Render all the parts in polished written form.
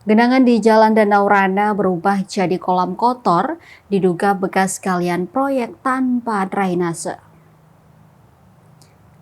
Genangan di Jalan Danau Rana berubah jadi kolam kotor, diduga bekas galian proyek tanpa drainase.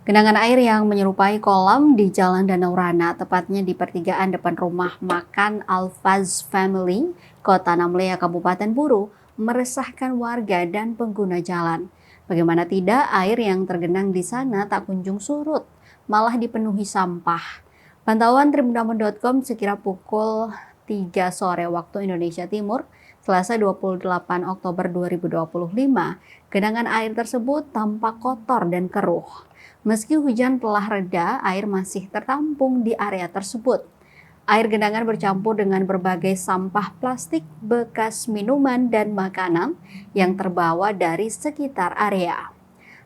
Genangan air yang menyerupai kolam di Jalan Danau Rana, tepatnya di pertigaan depan rumah makan Al-Faz Family, Kota Namlea, Kabupaten Buru, meresahkan warga dan pengguna jalan. Bagaimana tidak, air yang tergenang di sana tak kunjung surut, malah dipenuhi sampah. Pantauan tribunnamen.com sekira pukul 3 sore waktu Indonesia Timur, Selasa 28 Oktober 2025, genangan air tersebut tampak kotor dan keruh. Meski hujan telah reda, air masih tertampung di area tersebut. Air genangan bercampur dengan berbagai sampah plastik, bekas minuman, dan makanan yang terbawa dari sekitar area.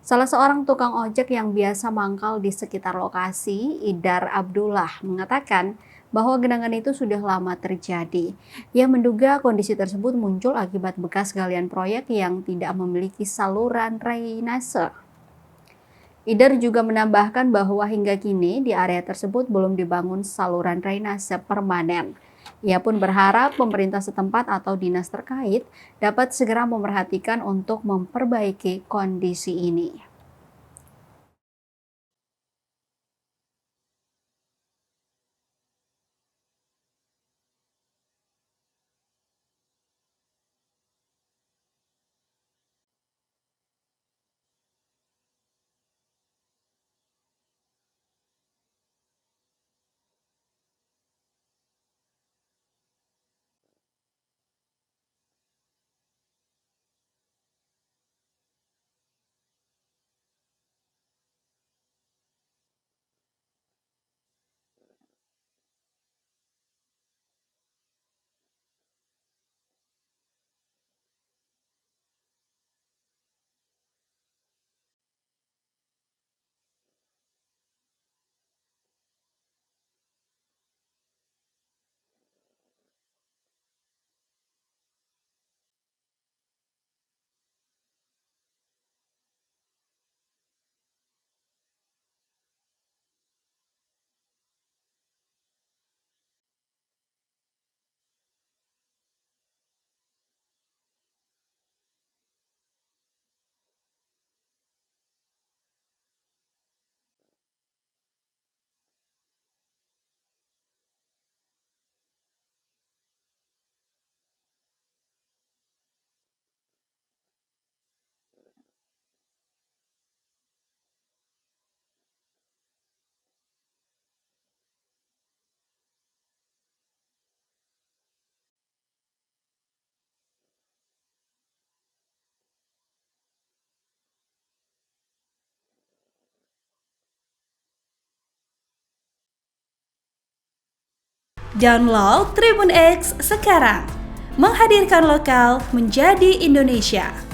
Salah seorang tukang ojek yang biasa mangkal di sekitar lokasi, Idar Abdullah, mengatakan bahwa genangan itu sudah lama terjadi. Ia menduga kondisi tersebut muncul akibat bekas galian proyek yang tidak memiliki saluran drainase. Idar juga menambahkan bahwa hingga kini di area tersebut belum dibangun saluran drainase permanen. Ia pun berharap pemerintah setempat atau dinas terkait dapat segera memperhatikan untuk memperbaiki kondisi ini. Download Tribun X sekarang, menghadirkan lokal menjadi Indonesia.